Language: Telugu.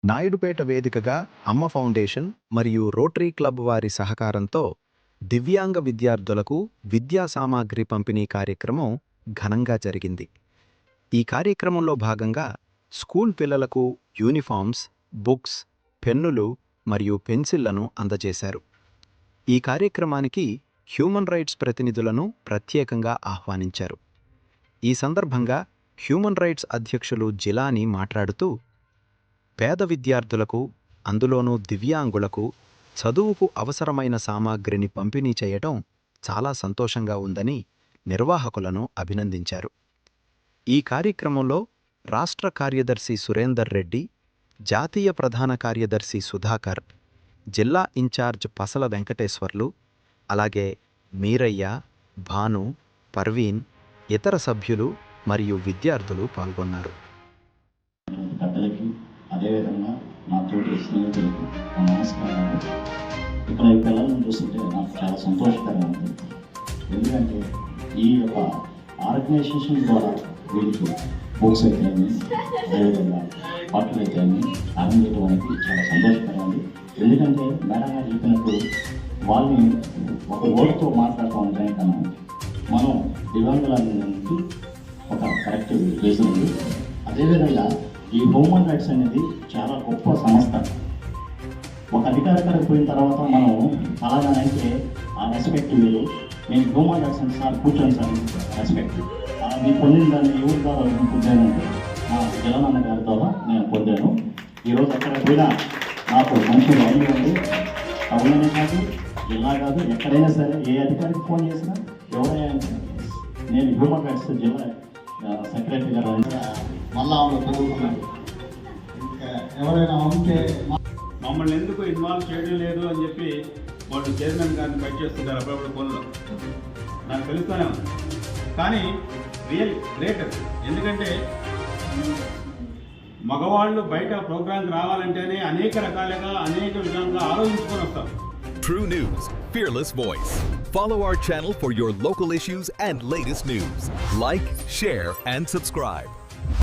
నాయుడుపేట వేదికగా అమ్మ ఫౌండేషన్ మరియు రోటరీ క్లబ్ వారి సహకారంతో దివ్యాంగ విద్యార్థులకు విద్యా సామాగ్రి పంపిణీ కార్యక్రమం ఘనంగా జరిగింది. ఈ కార్యక్రమంలో భాగంగా స్కూల్ పిల్లలకు యూనిఫామ్స్, బుక్స్, పెన్నులు మరియు పెన్సిళ్లను అందజేశారు. ఈ కార్యక్రమానికి హ్యూమన్ రైట్స్ ప్రతినిధులను ప్రత్యేకంగా ఆహ్వానించారు. ఈ సందర్భంగా హ్యూమన్ రైట్స్ అధ్యక్షులు జిలానీ మాట్లాడుతూ, పేద విద్యార్థులకు, అందులోనూ దివ్యాంగులకు చదువుకు అవసరమైన సామాగ్రిని పంపిణీ చేయటం చాలా సంతోషంగా ఉందని నిర్వాహకులను అభినందించారు. ఈ కార్యక్రమంలో రాష్ట్ర కార్యదర్శి సురేందర్ రెడ్డి, జాతీయ ప్రధాన కార్యదర్శి సుధాకర్, జిల్లా ఇన్ఛార్జ్ పసల వెంకటేశ్వర్లు, అలాగే మీరయ్య, భాను, పర్వీన్, ఇతర సభ్యులు మరియు విద్యార్థులు పాల్గొన్నారు. అదేవిధంగా నా తోటి స్నేహితులకు నమస్కారాలు. ఇక్కడ ఈ పిల్లలను చూస్తుంటే నాకు చాలా సంతోషకరంగా ఉంది. ఎందుకంటే ఈ యొక్క ఆర్గనైజేషన్ ద్వారా వీరికి బుక్స్ అయితేమి, అదేవిధంగా బట్టలు అయితేమి అందించడం అనేది చాలా సంతోషకరంగా ఉంది. ఎందుకంటే మేడం గారు చెప్పినట్టు వాళ్ళని ఒక ఓటుతో మాట్లాడటం అంటే కన్నా మనం దివ్యాంగులకి ఒక కరెక్ట్ రీజన్ ఉంది. అదేవిధంగా ఈ హ్యూమన్ రైట్స్ అనేది చాలా గొప్ప సంస్థ. ఒక అధికారికరకు పోయిన తర్వాత మనం అలాగనైతే ఆ రెస్పెక్ట్ వేరు. నేను హ్యూమన్ రైట్స్ అంటే సార్ కూర్చొని సార్ రెస్పెక్ట్ నేను పొందిన దాన్ని ఎవరి ద్వారా నేను పొందానంటే మా జగనన్న గారి ద్వారా నేను పొందాను. ఈరోజు అక్కడ పోయినా నాకు మంచి వాల్యూ ఉంది. టౌన్లోనే కాదు, జిల్లా కాదు, ఎక్కడైనా సరే ఏ అధికారికి ఫోన్ చేసినా ఎవరైనా నేను హ్యూమన్ రైట్స్ జిల్లా సెక్రటరీ గారు మళ్ళా చదువుతున్నాడు. ఎవరైనా ఉంటే మమ్మల్ని ఎందుకు ఇన్వాల్వ్ చేయడం లేదు అని చెప్పి వాళ్ళు చైర్మన్ గారిని బయట చేస్తుంటారు అప్పుడప్పుడు ఫోన్లో. నాకు తెలుస్తూనే ఉంది. కానీ రియల్ గ్రేట్. ఎందుకంటే మగవాళ్ళు బయట ప్రోగ్రాంకి రావాలంటేనే అనేక రకాలుగా అనేక విధాలుగా ఆలోచించుకొని వస్తారు. True News, fearless voice. Follow our channel for your local issues and latest news. Like, share, and subscribe.